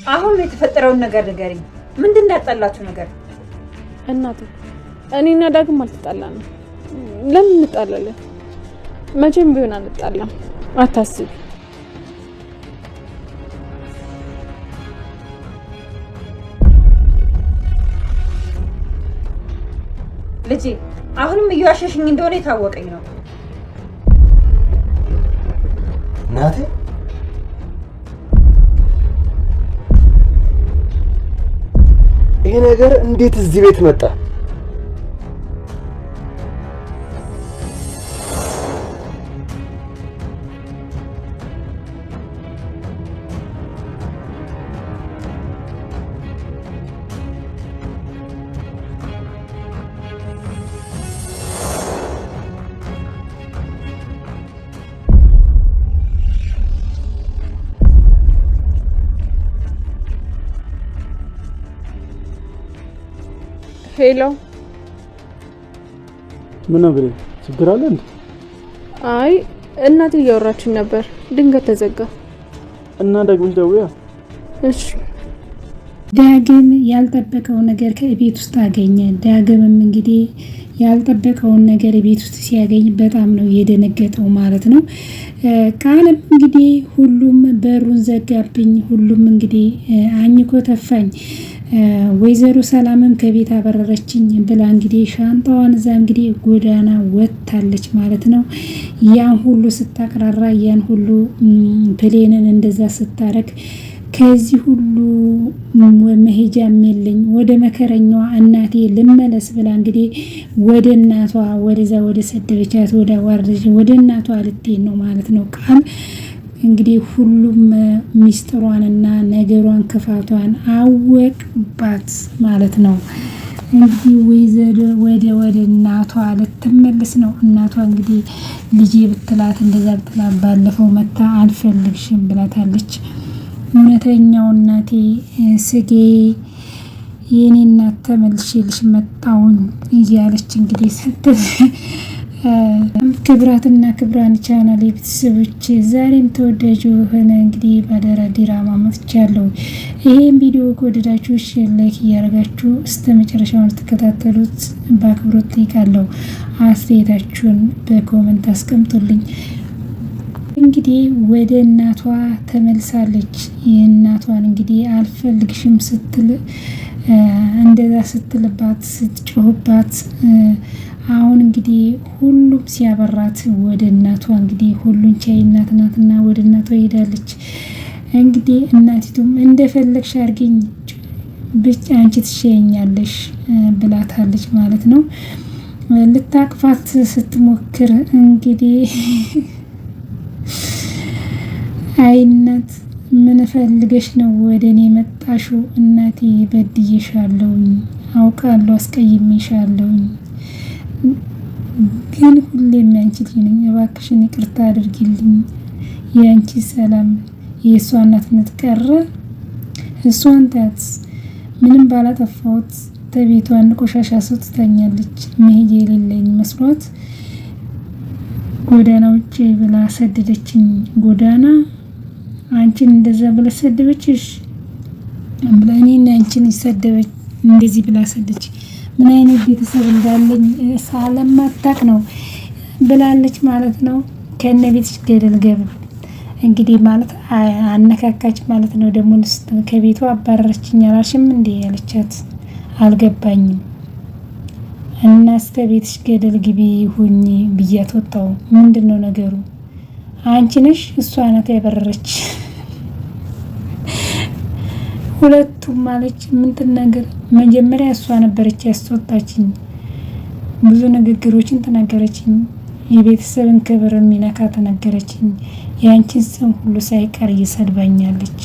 አሁን የተፈጠረውን ነገር ንገሪኝ። ምንድን ያጣላችሁ ነገር? እናቴ እኔና ዳግም አልተጣላንም። ለምን እንጣላለን? መቼም ቢሆን አንጣላም። አታስቢ። ልጄ አሁንም እየዋሸሽኝ እንደሆነ የታወቀኝ ነው። እናቴ ይሄ ነገር እንዴት እዚህ ቤት መጣ? ሄሎ፣ ምን ነው ብሬ? ችግር አለ እንዴ? አይ እናቴ እያወራችኝ ነበር፣ ድንገት ተዘጋ እና ደግሞሽ ደውያ። እሺ። ዳግም ያልጠበቀው ነገር ከቤት ውስጥ አገኘ። ዳግምም እንግዲህ ያልጠበቀውን ነገር ቤት ውስጥ ሲያገኝ በጣም ነው የደነገጠው ማለት ነው። ቃልም እንግዲህ ሁሉም በሩን ዘጋብኝ፣ ሁሉም እንግዲህ አኝኮ ተፋኝ፣ ወይዘሮ ሰላምም ከቤት አበረረችኝ ብላ እንግዲህ ሻንጣዋን እዛ እንግዲህ ጎዳና ወጥታለች ማለት ነው። ያን ሁሉ ስታቅራራ ያን ሁሉ ፕሌንን እንደዛ ስታረግ ከዚህ ሁሉ መሄጃም የለኝ ወደ መከረኛዋ እናቴ ልመለስ ብላ እንግዲህ ወደ እናቷ ወደዛ ወደ ሰደበቻት ወደ አዋርደች ወደ እናቷ ልትሄድ ነው ማለት ነው። ቃል እንግዲህ ሁሉም ሚስጥሯንና ነገሯን ክፋቷን አወቅባት ማለት ነው። እንግዲህ ወይዘሮ ወደ እናቷ ልትመለስ ነው። እናቷ እንግዲህ ልጄ ብትላት እንደዛ ብትላት ባለፈው መታ አልፈልግሽም ብላታለች። እውነተኛው እናቴ ስጌ የኔ እናት ተመልሼልሽ መጣሁኝ እያለች እንግዲህ ስትል ክብራትና ክብራን ቻናል ቤተሰቦች ዛሬም ተወዳጁ የሆነ እንግዲህ ባደራ ዲራማ መጥቻለሁ። ይሄን ቪዲዮ ከወደዳችሁ ሼር፣ ላይክ እያደረጋችሁ እስከ መጨረሻው እንድትከታተሉት በአክብሮት ጠይቃለሁ። አስተያየታችሁን በኮሜንት አስቀምጡልኝ። እንግዲህ ወደ እናቷ ተመልሳለች። የእናቷን እንግዲህ አልፈልግሽም ስትል እንደዛ ስትልባት ስትጮህባት አሁን እንግዲህ ሁሉም ሲያበራት ወደ እናቷ እንግዲህ ሁሉን ቻይ እናት ናትና ወደ እናቷ ሄዳለች። እንግዲህ እናቲቱም እንደፈለግሽ አድርጊኝ ብቻ አንቺ ትሸኛለሽ ብላታለች ማለት ነው። ልታቅፋት ስትሞክር እንግዲህ አይ እናት ምን ፈልገሽ ነው ወደ እኔ መጣሽው? እናቴ በድዬሻለሁኝ፣ አውቃለሁ አስቀይሜሻለሁኝ፣ ግን ሁሌም ያንቺ ልጅ ነኝ፣ እባክሽን ይቅርታ አድርጊልኝ። የአንቺ ሰላም የእሷ እናትነት ቀረ። እሷን ታት ምንም ባላጠፋሁት ተቤቷን ቆሻሻ ሰው ትተኛለች። መሄድ የሌለኝ መስሏት ጎዳና ውጭ ብላ ሰደደችኝ። ጎዳና አንቺን እንደዛ ብላ ሰደበችሽ ብላ እኔና አንቺን ሰደበች እንደዚህ ብላ ሰደች። ምን አይነት ቤተሰብ እንዳለኝ ሳለማታቅ ነው ብላለች ማለት ነው። ከነ ቤትሽ ገደል ገብ እንግዲህ ማለት አነካካች ማለት ነው። ደግሞ ከቤቷ አባረረችኝ አላልሽም እንዴ ያለቻት አልገባኝም። እና እስከ ቤትሽ ገደል ግቢ ሁኚ ብያት ወጣው። ምንድነው ነገሩ? አንቺ ነሽ እሷ ናት ያበረረች? ሁለቱም ማለች ምን ትናገር? መጀመሪያ እሷ ነበረች ያስወጣችኝ። ብዙ ንግግሮችን ተናገረችኝ። የቤተሰብን ክብር የሚነካ ተናገረችኝ። የአንቺን ስም ሁሉ ሳይቀር እየሰድባኛለች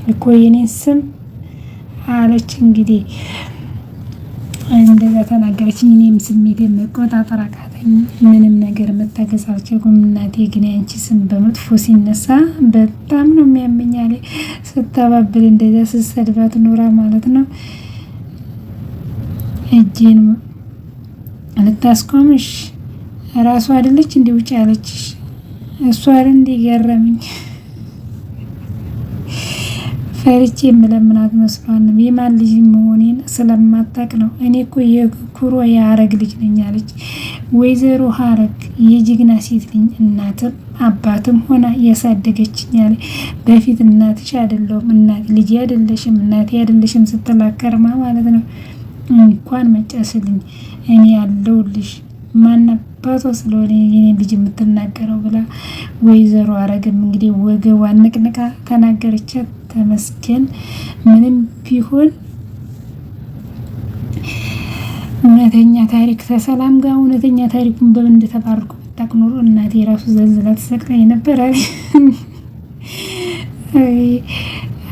እኮ የኔን ስም አለች። እንግዲህ እንደዛ ተናገረችኝ። እኔም ስሜቴን መቆጣጠር አቃተኝ። ምንም ነገር መታገስ አልቻልኩም። እናቴ ግን ያንቺ ስም በመጥፎ ሲነሳ በጣም ነው የሚያመኝ አለ። ስታባብል እንደዛ ስትሰድባት ኖራ ማለት ነው። እጄን ልታስቆምሽ ራሷ አይደለች እንዴ ውጭ ያለችሽ? እሷ አይደል እንዴ ገረመኝ። ፈርቼ የምለምናት መስሏን የማን ልጅ መሆኔን ስለማታቅ ነው። እኔ እኮ የኩሮ የሀረግ ልጅ ነኝ አለች። ወይዘሮ ሀረግ የጀግና ሴት ልጅ እናትም አባትም ሆና ያሳደገችኝ አለ። በፊት እናትሽ አይደለሁም እናት ልጅ አይደለሽም እናቴ አይደለሽም ስትላከርማ ማለት ነው። እንኳን መጨስልኝ እኔ ያለሁልሽ ማናባቷ ስለሆነ የኔ ልጅ የምትናገረው ብላ ወይዘሮ ሀረግም እንግዲህ ወገቧን ንቅንቃ ተናገረቻት። ተመስገን ምንም ቢሆን እውነተኛ ታሪክ ተሰላም ጋር እውነተኛ ታሪኩን በምን እንደተባረኩ ብታውቅ ኖሮ እናቴ ራሱ ዘልዝላ ተሰቅለኝ ነበር።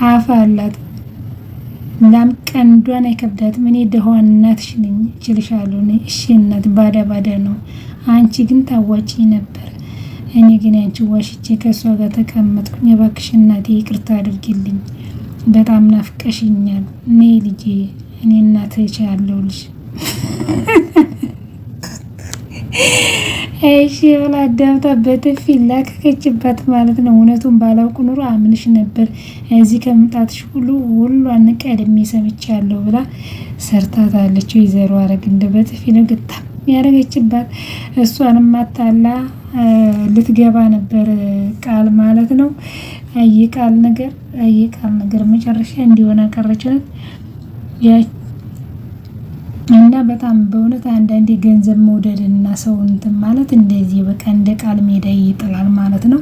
አፍ አላት ላም ቀንዷን አይከብዳትም። እኔ ደሃዋን እናትሽ ነኝ እችልሻለሁ። እሺ እናት ባዳ ነው። አንቺ ግን ታዋጪ ነበር። እኔ ግን አንቺ ዋሽቼ ከሷ ጋር ተቀመጥኩኝ። እባክሽ እናቴ ይቅርታ አድርጊልኝ። በጣም ናፍቀሽኛል። እኔ ልጄ እኔ እናትሽ ያለሁልሽ። እሺ ብላ አዳምጣ በጥፊ ላከከችባት ማለት ነው። እውነቱን ባላውቅ ኑሮ አምንሽ ነበር። እዚህ ከመምጣትሽ ሁሉን ቀድሜ ሰምቻለሁ ብላ ሰርታታለች። ወይዘሮ ሀረግ እንደ በጥፊ ነው ግጣ ያደረገችባት። እሷንም ማታላ ልትገባ ነበር ቃል ማለት ነው። አየቃል ነገር መጨረሻ እንዲሆን አቀረችለት። እና በጣም በእውነት አንዳንዴ ገንዘብ መውደድና ሰው እንትን ማለት እንደዚህ በቃ እንደ ቃል ሜዳ ይጥላል ማለት ነው።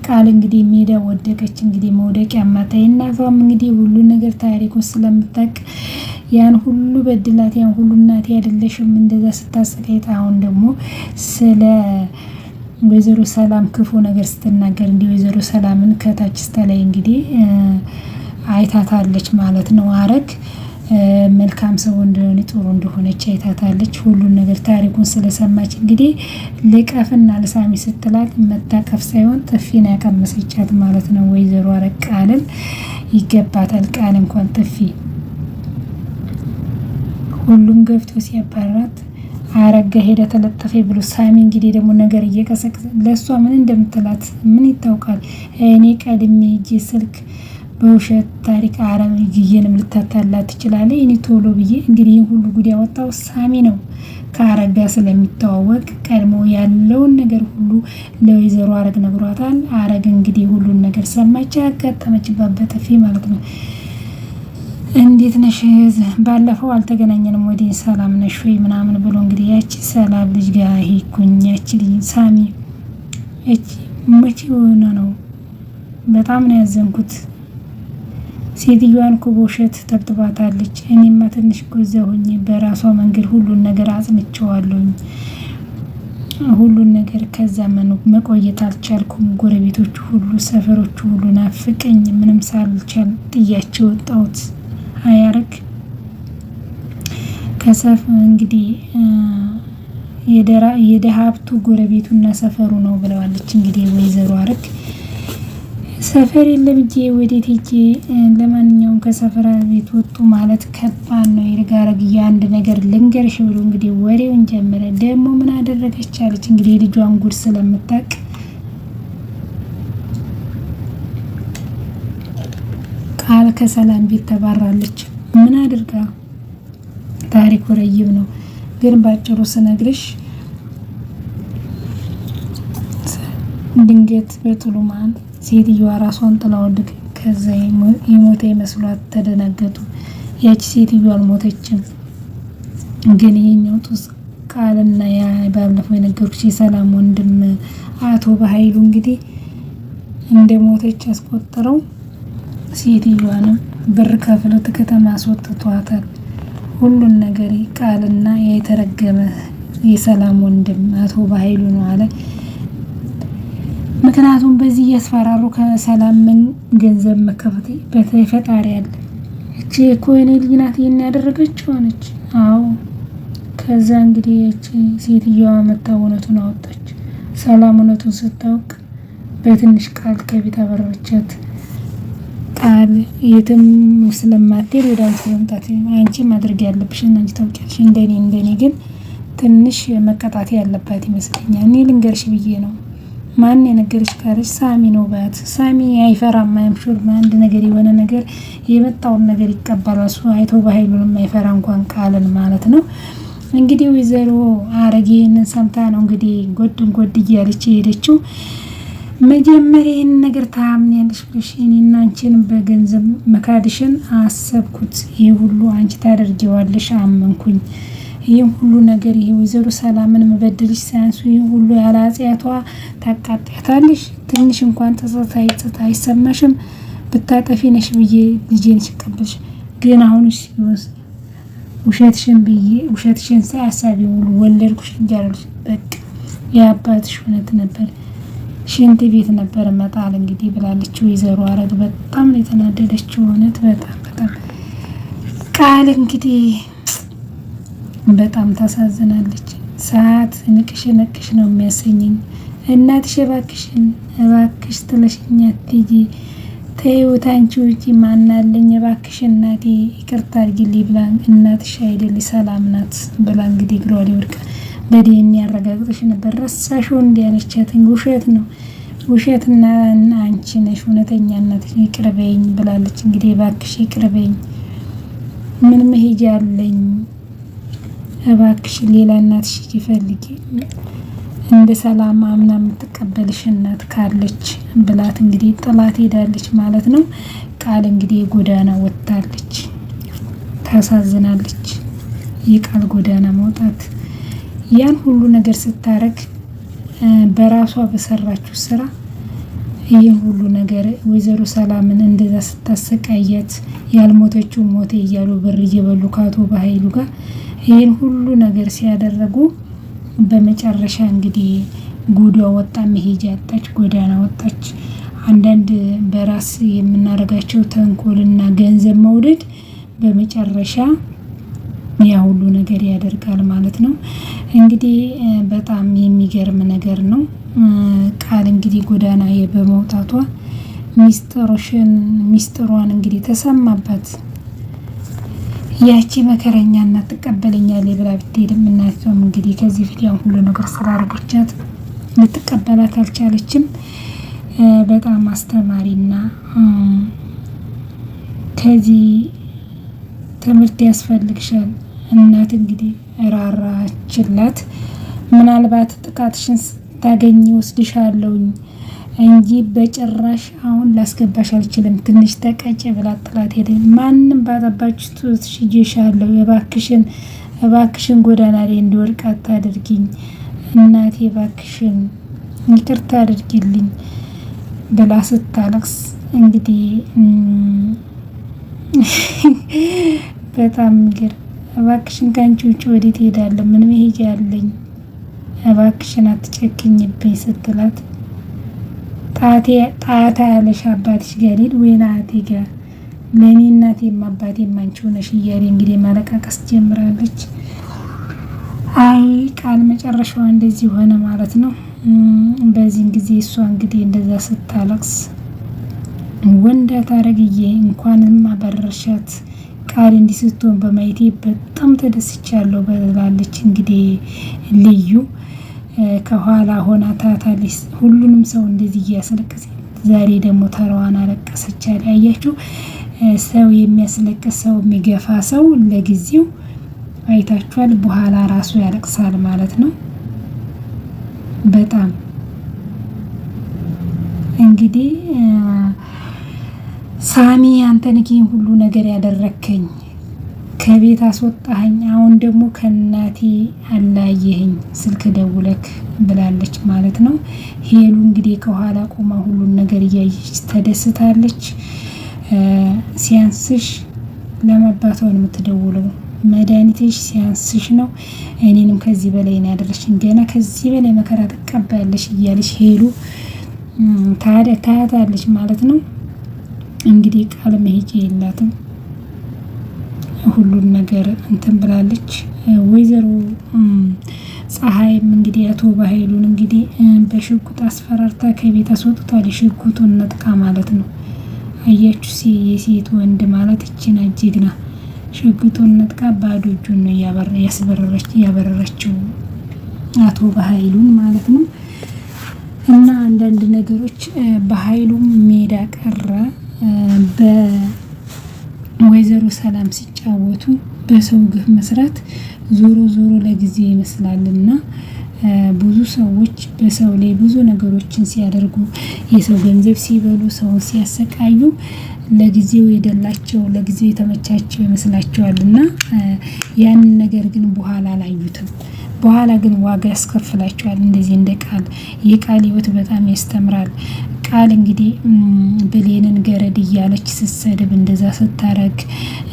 ቃል እንግዲህ ሜዳ ወደቀች። እንግዲህ መውደቂያ ማጣይ እናቷም እንግዲህ ሁሉ ነገር ታሪኩን ስለምታውቅ ያን ሁሉ በድላት ያን ሁሉ እናቴ አይደለሽም እንደዛ ስታሰቃይት አሁን ደግሞ ስለ ወይዘሮ ሰላም ክፉ ነገር ስትናገር እንዲህ ወይዘሮ ሰላምን ከታች ስተላይ እንግዲህ አይታታለች ማለት ነው። ሀረግ መልካም ሰው እንደሆነ ጥሩ እንደሆነች አይታታለች። ሁሉን ነገር ታሪኩን ስለሰማች እንግዲህ ልቀፍና ለሳሚ ስትላት መታቀፍ ሳይሆን ጥፊና ያቀመሰቻት ማለት ነው። ወይዘሮ ሀረግ ቃልን ይገባታል። ቃል እንኳን ጥፊ ሁሉም ገብቶ ሲያባራት ሀረግ ሄደ ተለጠፈ ብሎ ሳሚ እንግዲህ ደግሞ ነገር እየቀሰቀሰ ለሷ ምን እንደምትላት ምን ይታወቃል። እኔ ቀድሜ እጄ ስልክ በውሸት ታሪክ አረብ ይየንም ልታታላት ትችላለች። እኔ ቶሎ ብዬ እንግዲህ ሁሉ ጉድ ያወጣው ሳሚ ነው። ከሀረግ ጋር ስለሚተዋወቅ ቀድሞ ያለውን ነገር ሁሉ ለወይዘሮ ሀረግ ነግሯታል። ሀረግ እንግዲህ ሁሉን ነገር ሰማች። ያጋጠመችባት በጥፊ ማለት ነው። እንዴት ነሽ? ባለፈው አልተገናኘንም ወዲህ ሰላም ነሽ ወይ ምናምን ብሎ እንግዲህ ያቺ ሰላም ልጅ ጋር ሄድኩኝ። ያቺ ልጅ ሳሚ እቺ መቼ ሆነ ነው በጣም ነው ያዘንኩት። ሴትዮዋን እኮ በውሸት ተብትባታለች። እኔማ ትንሽ ጎዛ ሆኜ በራሷ መንገድ ሁሉን ነገር አጽንቼዋለሁኝ። ሁሉን ነገር ከዛ መቆየት አልቻልኩም። ጎረቤቶቹ ሁሉ ሰፈሮቹ ሁሉ ናፍቀኝ ምንም ሳልቻል ጥያቸው ወጣሁት። ሀረግ ከሰፍ እንግዲህ የደሃብቱ ጎረቤቱና ሰፈሩ ነው ብለዋለች። እንግዲህ ወይዘሮ ሀረግ ሰፈር የለም እጄ ወዴት ሄጄ ለማንኛውም ከሰፈራ ቤት ወጡ ማለት ከባድ ነው። ይርጋረግ አንድ ነገር ልንገርሽ ብሎ እንግዲህ ወሬውን ጀመረ። ደግሞ ምን አደረገች አለች። እንግዲህ ልጇን ጉድ ስለምታውቅ ቃል ከሰላም ቤት ተባራለች። ምን አድርጋ ታሪኩ ረይብ ነው ግን ባጭሩ ስነግርሽ ድንገት በጥሉማን ሴትዮዋ ራሷን ጥላ ወደቀ። ከዛ የሞተ መስሏት ተደናገጡ። ያቺ ሴትዮዋ አልሞተችም። ግን ይሄኛው ጡስ ቃልና ያ ባለፈው የነገርኩሽ የሰላም ወንድም አቶ በኃይሉ እንግዲህ እንደሞተች አስቆጥረው ሴትዮዋንም ብር ከፍለው ከተማ አስወጥቷታል። ሁሉን ነገር ቃልና የተረገመ የሰላም ወንድም አቶ በኃይሉ ነው አለ። ምክንያቱም በዚህ እያስፈራሩ ከሰላም ምን ገንዘብ መከፈት በተፈጣሪ ያለ እቺ ኮይኔ ልጅ ናት ይሄን ያደረገችው ሆነች። አዎ ከዛ እንግዲህ እቺ ሴትዮዋ መጣ እውነቱን አወጣች። ሰላም እውነቱን ስታውቅ በትንሽ ቃል ከቤት አበረረቻት። ቃል የትም ስለማትሄድ ወደ አንቺ መምጣት አንቺ ማድረግ ያለብሽ እና አንቺ ታውቂያለሽ። እንደኔ ግን ትንሽ መቀጣት ያለባት ይመስለኛል። እኔ ልንገርሽ ብዬ ነው ማን የነገረች ካለች ሳሚ ነው ባት። ሳሚ አይፈራም አይምሹር አንድ ነገር የሆነ ነገር የመጣውን ነገር ይቀበላል። እሱ አይቶ በኃይሉን የማይፈራ እንኳን ቃልን ማለት ነው። እንግዲህ ወይዘሮ አረጌን ሰምታ ነው እንግዲህ ጎድ እያለች ሄደችው። መጀመሪያ ይህን ነገር ታምኛለሽ ብለሽ እኔና አንቺን በገንዘብ መካድሽን አሰብኩት። ይህ ሁሉ አንቺ ታደርጊዋለሽ አመንኩኝ። ይህም ሁሉ ነገር ይሄ ወይዘሮ ሰላምን መበደልሽ ሳያንሱ ይህ ሁሉ ያለ ኃጢአቷ ታቃጥያታለሽ። ትንሽ እንኳን ተጸጸት አይሰማሽም? ብታጠፊ ነሽ ብዬ ልጄን ሲቀበልሽ ግን አሁንስ ውሸትሽን ሳያሳቢ ሁሉ ወለድኩሽ እንጃለሽ። በቃ የአባትሽ እውነት ነበር፣ ሽንት ቤት ነበር መጣል እንግዲህ ብላለች ወይዘሮ አረግ። በጣም ነው የተናደደችው። እውነት በጣም ቃል እንግዲህ በጣም ታሳዝናለች። ሰዓት ንቅሽ ነው የሚያሰኝኝ። እናትሽ እባክሽ ጥለሽኝ አትሂጂ፣ ተይውት አንቺ ውጪ ማናለኝ እባክሽ እናቴ ይቅርታ አድርጊልኝ ብላ እናትሽ አይደል ሰላም ናት ብላ እንግዲህ እግሯ ላይ ወድቃ በዲኤን ያረጋግጥሽ ነበር ረሳሽው እንዲያለቻትኝ ውሸትና አንቺ ነሽ እውነተኛ እናትሽ ይቅርበኝ ብላለች። እንግዲህ እባክሽ ይቅርበኝ፣ ምን መሄጃ አለኝ እባክሽ ሌላ እናትሽ ይፈልጊ እንደ ሰላም አምና የምትቀበልሽ እናት ካለች ብላት እንግዲህ ጥላት ሄዳለች ማለት ነው። ቃል እንግዲህ ጎዳና ወጣለች። ታሳዝናለች። የቃል ጎዳና መውጣት ያን ሁሉ ነገር ስታረግ በራሷ በሰራችው ስራ ይህን ሁሉ ነገር ወይዘሮ ሰላምን እንደዛ ስታሰቃያት ያልሞተችው ሞተ እያሉ ብር እየበሉ ካቶ በኃይሉ ጋር ይህን ሁሉ ነገር ሲያደረጉ በመጨረሻ እንግዲህ ጉዷ ወጣ፣ መሄጃ ያጣች፣ ጎዳና ወጣች። አንዳንድ በራስ የምናደርጋቸው ተንኮልና ገንዘብ መውደድ በመጨረሻ ያ ሁሉ ነገር ያደርጋል ማለት ነው። እንግዲህ በጣም የሚገርም ነገር ነው። ቃል እንግዲህ ጎዳና በመውጣቷ ሚስጥሯን እንግዲህ ተሰማባት። ያቺ መከረኛ እናት ትቀበለኛለች ብላ ብትሄድም እናቷም እንግዲህ ከዚህ ፊት ያን ሁሉ ነገር ስላደረገቻት ልትቀበላት አልቻለችም። በጣም አስተማሪና ከዚህ ትምህርት ያስፈልግሻል እናት እንግዲህ ራራችላት። ምናልባት ጥቃትሽን ታገኝ ወስድሻለሁኝ እንጂ በጭራሽ አሁን ላስገባሽ አልችልም፣ ትንሽ ተቀጭ ብላ ጥላት ሄደ። ማንም ባጠባችሁ ትሽጄሻለሁ፣ እባክሽን ጎዳና ላይ እንዲወድቅ አታድርጊኝ እናቴ፣ እባክሽን ይቅርታ አድርጊልኝ ብላ ስታለቅስ እንግዲህ በጣም ምግር እባክሽን ካንቺ ውጭ ወዴት ሄዳለሁ? ምን መሄጃ ያለኝ? እባክሽን አትጨክኝብኝ ስትላት ጣታ ያለሽ አባትሽ ጋር ሄድ ወይ ናቴ ጋር ለእኔ እናቴም አባቴም አንቺው ነሽ እያለ እንግዲህ ማለቃቀስ ጀምራለች። አይ ቃል መጨረሻዋ እንደዚህ ሆነ ማለት ነው። በዚህን ጊዜ እሷ እንግዲህ እንደዛ ስታለቅስ ወንዳት አረግዬ እንኳንም አበረሻት ቃል እንዲህ ስትሆን በማየቴ በጣም ተደስቻለሁ ብላለች። እንግዲህ ልዩ ከኋላ ሆና ታታለች። ሁሉንም ሰው እንደዚህ እያስለቀሰ ዛሬ ደግሞ ተራዋን አለቀሰች። አያችሁ፣ ሰው የሚያስለቅስ ሰው የሚገፋ ሰው ለጊዜው አይታችኋል፣ በኋላ ራሱ ያለቅሳል ማለት ነው። በጣም እንግዲህ ሳሚ አንተ ነህ ሁሉ ነገር ያደረከኝ፣ ከቤት አስወጣኸኝ፣ አሁን ደግሞ ከእናቴ አላየኸኝ፣ ስልክ ደውለክ ብላለች ማለት ነው። ሄሉ እንግዲህ ከኋላ ቆማ ሁሉን ነገር እያየች ተደስታለች። ሲያንስሽ ለመባቷን የምትደውለው መድኃኒትሽ ሲያንስሽ ነው፣ እኔንም ከዚህ በላይ ነው ያደረሽኝ፣ ገና ከዚህ በላይ መከራ ትቀበያለሽ እያለች ሄሉ ታያታለች ማለት ነው። እንግዲህ ቃል መሄጃ የላትም፣ ሁሉን ነገር እንትን ብላለች። ወይዘሮ ፀሐይም እንግዲህ አቶ በኃይሉን እንግዲህ በሽጉጥ አስፈራርታ ከቤት አስወጥቷል። የሽጉጡን ነጥቃ ማለት ነው። አያችሁ የሴት ወንድ ማለት እቺና ጀግና ሽጉጡን ነጥቃ ባዶ እጁን ነው ያበረረችው አቶ በኃይሉን ማለት ነው። እና አንዳንድ ነገሮች በኃይሉም ሜዳ ቀረ። በወይዘሮ ሰላም ሲጫወቱ በሰው ግፍ መስራት ዞሮ ዞሮ ለጊዜ ይመስላልና ብዙ ሰዎች በሰው ላይ ብዙ ነገሮችን ሲያደርጉ የሰው ገንዘብ ሲበሉ ሰውን ሲያሰቃዩ ለጊዜው የደላቸው ለጊዜው የተመቻቸው ይመስላቸዋልና ያንን ነገር ግን በኋላ አላዩትም። በኋላ ግን ዋጋ ያስከፍላቸዋል። እንደዚህ እንደ ቃል የቃል ህይወት በጣም ያስተምራል። ቃል እንግዲህ ብሌንን ገረድ እያለች ስትሰድብ እንደዛ ስታረግ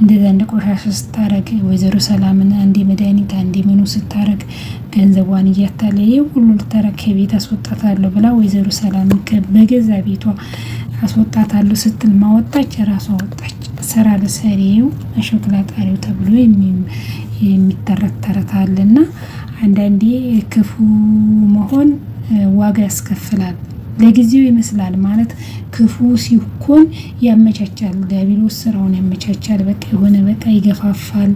እንደዛ እንደ ቆሻሻ ስታረግ ወይዘሮ ሰላምን አንዴ መድኃኒት አንዴ ምኑ ስታረግ ገንዘቧን እያታለየ ሁሉ ልታረግ ከቤት አስወጣታለሁ ብላ ወይዘሮ ሰላምን በገዛ ቤቷ አስወጣታለሁ ስትል ማወጣች ራሷ ወጣች። ስራ ለሰሪው ሸክላ ጣሪው ተብሎ የሚተረት ተረት አለና አንዳንዴ ክፉ መሆን ዋጋ ያስከፍላል። ለጊዜው ይመስላል ማለት ክፉ ሲሆን ያመቻቻል። ዲያብሎስ ስራውን ያመቻቻል። በቃ የሆነ በቃ ይገፋፋል።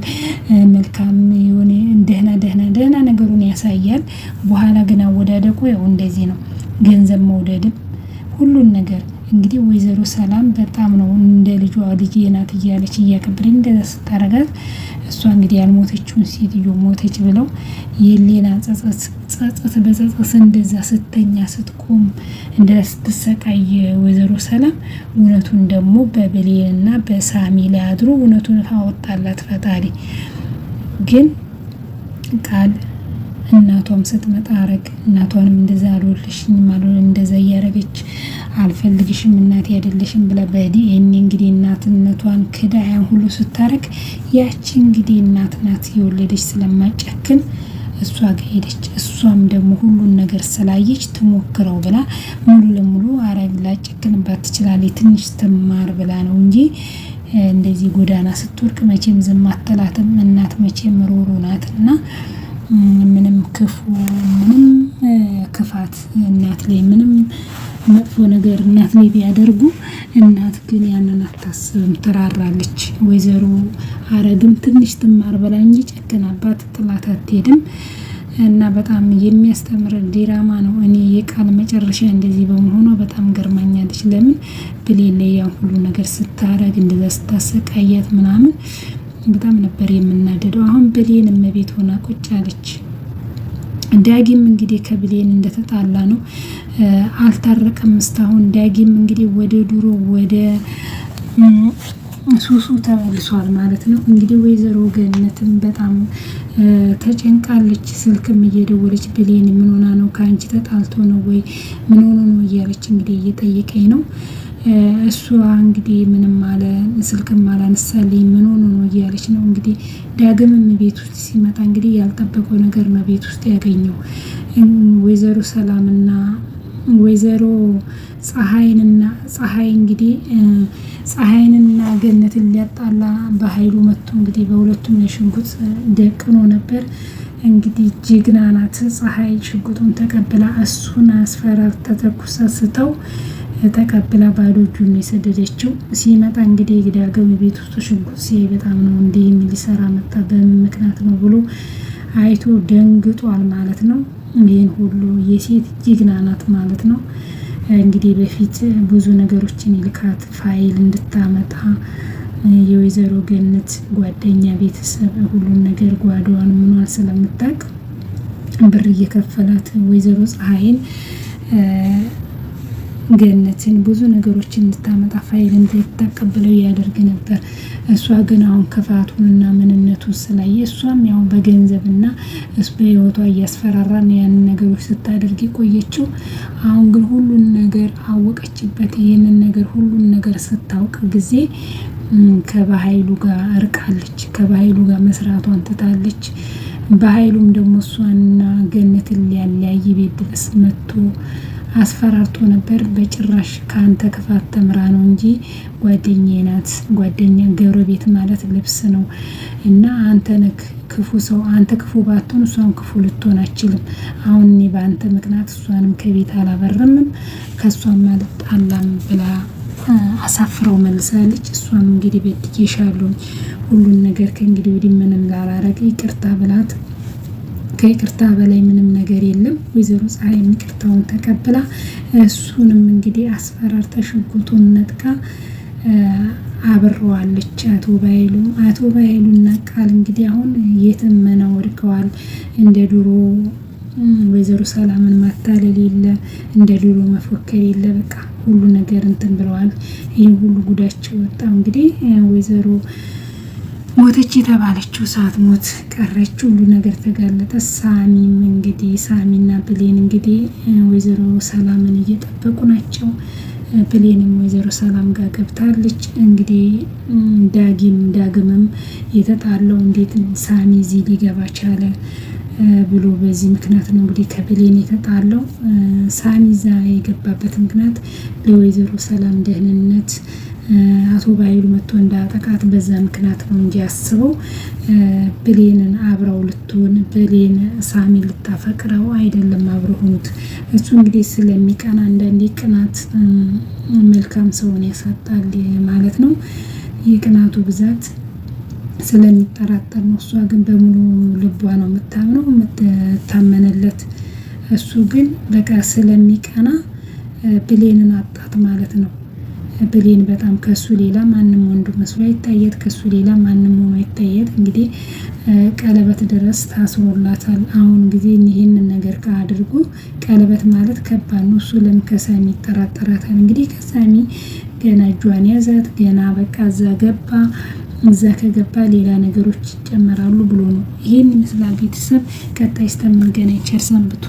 መልካም የሆነ ደህና ነገሩን ያሳያል። በኋላ ግን አወዳደቁ ያው እንደዚህ ነው። ገንዘብ መውደድም ሁሉን ነገር እንግዲህ ወይዘሮ ሰላም በጣም ነው እንደ ልጇ ልጄ ናት እያለች እያከበረች እንደዛ ስታረጋት እሷ እንግዲህ ያልሞተችውን ሴትዮ ሞተች ብለው የሌላ ጸጸት በጸጸት እንደዛ ስተኛ ስትቆም እንደዛ ስትሰቃይ ወይዘሮ ሰላም እውነቱን ደግሞ በብሌንና በሳሚ ላይ አድሮ እውነቱን አወጣላት ፈጣሪ። ግን ቃል እናቷም ስትመጣ አረግ እናቷንም እንደዛ አልወልሽኝም እንደዛ እያረገች አልፈልግሽም እናቴ አይደለሽም ብላ በዲኤንኤ እንግዲህ እናትነቷን ክዳ ያን ሁሉ ስታረግ ያቺ እንግዲህ እናት ናት የወለደች ስለማጨክን እሷ ጋር ሄደች። እሷም ደግሞ ሁሉን ነገር ስላየች ትሞክረው ብላ ሙሉ ለሙሉ አረግ ላጨክንባት ትችላለች ትንሽ ትማር ብላ ነው እንጂ እንደዚህ ጎዳና ስትወርቅ መቼም ዝም አትላትም። እናት መቼም ሮሮ ናትና ምንም ክፋት እናት ላይ ምንም መጥፎ ነገር እናት ላይ ቢያደርጉ እናት ግን ያንን አታስብም፣ ትራራለች። ወይዘሮ አረግም ትንሽ ትማር ብላ እንጂ ጨክናባት ጥላት አትሄድም። እና በጣም የሚያስተምር ዲራማ ነው። እኔ የቃል መጨረሻ እንደዚህ በመሆኗ በጣም ገርማኛለች። ለምን ብሌን ላይ ያን ሁሉ ነገር ስታረግ እንደዛ ስታሰቃያት ምናምን በጣም ነበር የምናደደው። አሁን ብሌን እመቤት ሆና ቁጭ አለች። ዳጊም እንግዲህ ከብሌን እንደተጣላ ነው፣ አልታረቀም እስካሁን። ዳጊም እንግዲህ ወደ ድሮ ወደ ሱሱ ተመልሷል ማለት ነው። እንግዲህ ወይዘሮ ገነትም በጣም ተጨንቃለች። ስልክም እየደወለች ብሌን ምን ሆና ነው ከአንቺ ተጣልቶ ነው ወይ ምን ሆኖ ነው እያለች እንግዲህ እየጠየቀኝ ነው። እሷ እንግዲህ ምንም አለ ስልክም አላነሳልኝ ምን ሆኖ ነው እያለች ነው። እንግዲህ ዳግምም ቤት ውስጥ ሲመጣ እንግዲህ ያልጠበቀው ነገር ነው ቤት ውስጥ ያገኘው። ወይዘሮ ሰላምና ወይዘሮ ፀሐይ እንግዲህ ፀሐይንና ገነትን ሊያጣላ በኃይሉ መጥቶ እንግዲህ በሁለቱም የሽጉጥ ደቅኖ ነበር። እንግዲህ ጀግና ናት ፀሐይ። ሽጉጡን ተቀብላ እሱን አስፈራር ተተኩሳ ስተው ተቀብላ ባዶ እጁን የሰደደችው። ሲመጣ እንግዲህ ዳግም ቤት ውስጥ ሽጉጥ ሲያይ በጣም ነው እንዴ ሊሰራ መጣ በምን ምክንያት ነው ብሎ አይቶ ደንግጧል ማለት ነው። ይህን ሁሉ የሴት ጀግና ናት ማለት ነው። እንግዲህ በፊት ብዙ ነገሮችን ይልካት ፋይል እንድታመጣ የወይዘሮ ገነት ጓደኛ ቤተሰብ ሁሉን ነገር ጓዳዋን ምኗን ስለምታውቅ ብር እየከፈላት ወይዘሮ ፀሐይን ገነትን ብዙ ነገሮችን እንድታመጣ ፋይል እንድታቀብለው ያደርግ ነበር። እሷ ግን አሁን ክፋቱንና ምንነቱን ስላየ እሷም ያው በገንዘብና እሱ በህይወቷ እያስፈራራን ያንን ነገሮች ስታደርግ ቆየችው። አሁን ግን ሁሉን ነገር አወቀችበት። ይህንን ነገር ሁሉን ነገር ስታውቅ ጊዜ ከባኃይሉ ጋር እርቃለች። ከባኃይሉ ጋር መስራቷን ትታለች። በኃይሉም ደግሞ እሷንና ገነትን ሊያለያይ ቤት ድረስ መጥቶ አስፈራርቶ ነበር። በጭራሽ ከአንተ ክፋት ተምራ ነው እንጂ ጓደኛዬ ናት። ጓደኛ ጎረቤት ማለት ልብስ ነው እና አንተ ነህ ክፉ ሰው። አንተ ክፉ ባትሆን እሷም ክፉ ልትሆን አችልም። አሁን እኔ በአንተ ምክንያት እሷንም ከቤት አላበረምም ከእሷም አልጣላም ብላ አሳፍረው መልሳለች። እሷም እንግዲህ በድዬሻለሁ ሁሉን ነገር ከእንግዲህ ወዲህ ምንም ላላረገ ይቅርታ ብላት ከይቅርታ በላይ ምንም ነገር የለም። ወይዘሮ ፀሐይ ይቅርታውን ተቀብላ እሱንም እንግዲህ አስፈራርታ ሽጉጡን ነጥቃ አብረዋለች። አቶ ባይሉና ቃል እንግዲህ አሁን የትመና ወድቀዋል። እንደ ድሮ ወይዘሮ ሰላምን ማታለል የለ፣ እንደ ድሮ መፎከር የለ። በቃ ሁሉ ነገር እንትን ብለዋል። ይህ ሁሉ ጉዳቸው ወጣው። እንግዲህ ወይዘሮ ሞተች የተባለችው ሰዓት ሞት ቀረች። ሁሉ ነገር ተጋለጠ። ሳሚም እንግዲህ ሳሚና ብሌን እንግዲህ ወይዘሮ ሰላምን እየጠበቁ ናቸው። ብሌንም ወይዘሮ ሰላም ጋር ገብታለች። እንግዲህ ዳግምም የተጣለው እንዴት ሳሚ እዚህ ሊገባ ቻለ ብሎ በዚህ ምክንያት ነው እንግዲህ ከብሌን የተጣለው። ሳሚ እዛ የገባበት ምክንያት ለወይዘሮ ሰላም ደህንነት አቶ ባይሉ መጥቶ እንዳጠቃት በዛ ምክንያት ነው እንጂ ያስበው ብሌንን አብረው ልትሆን ብሌን ሳሚ ልታፈቅረው አይደለም አብረው ሆኑት። እሱ እንግዲህ ስለሚቀና አንዳንዴ ቅናት መልካም ሰውን ያሳጣል ማለት ነው። የቅናቱ ብዛት ስለሚጠራጠር ነው። እሷ ግን በሙሉ ልቧ ነው የምታምነው የምትታመነለት። እሱ ግን በቃ ስለሚቀና ብሌንን አጣት ማለት ነው። ብሌን በጣም ከሱ ሌላ ማንም ወንዱ መስሎ አይታየት፣ ከሱ ሌላ ማንም ሆኖ አይታየት። እንግዲህ ቀለበት ድረስ ታስሮላታል። አሁን ጊዜ ይህንን ነገር ካድርጉ ቀለበት ማለት ከባድ ነው። እሱ ለምን ከሳሚ ይጠራጠራታል? እንግዲህ ከሳሚ ገና እጇን ያዛት፣ ገና በቃ እዛ ከገባ ሌላ ነገሮች ይጨመራሉ ብሎ ነው። ይህን ይመስላል ቤተሰብ። ቀጣይ እስከምንገናኝ ቸር ሰንብቱ።